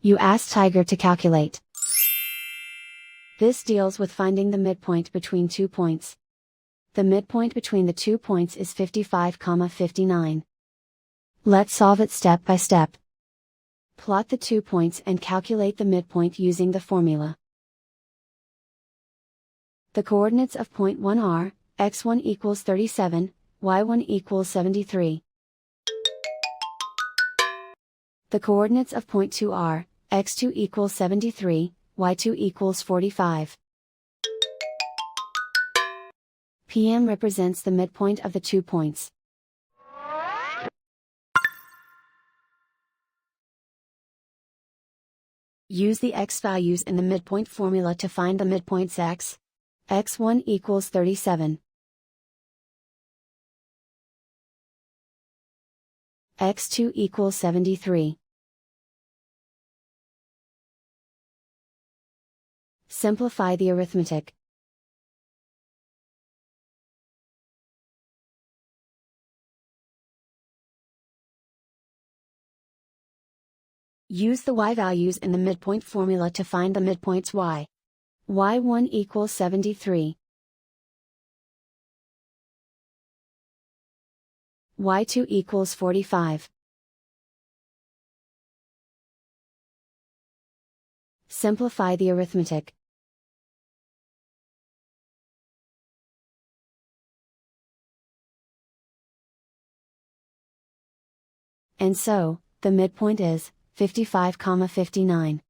You ask Tiger to calculate. This deals with finding the midpoint between 2 points. The midpoint between the 2 points is 55,59. Let's solve it step by step. Plot the 2 points and calculate the midpoint using the formula. The coordinates of point 1 are, x1 equals 37, y1 equals 73. The coordinates of point 2 are, x2 equals 73, y2 equals 45. PM represents the midpoint of the 2 points. Use the x values in the midpoint formula to find the midpoints x. x1 equals 37. x2 equals 73. Simplify the arithmetic. Use the y values in the midpoint formula to find the midpoints y. y1 equals 73. y2 equals 45. Simplify the arithmetic. And so, the midpoint is 55,59.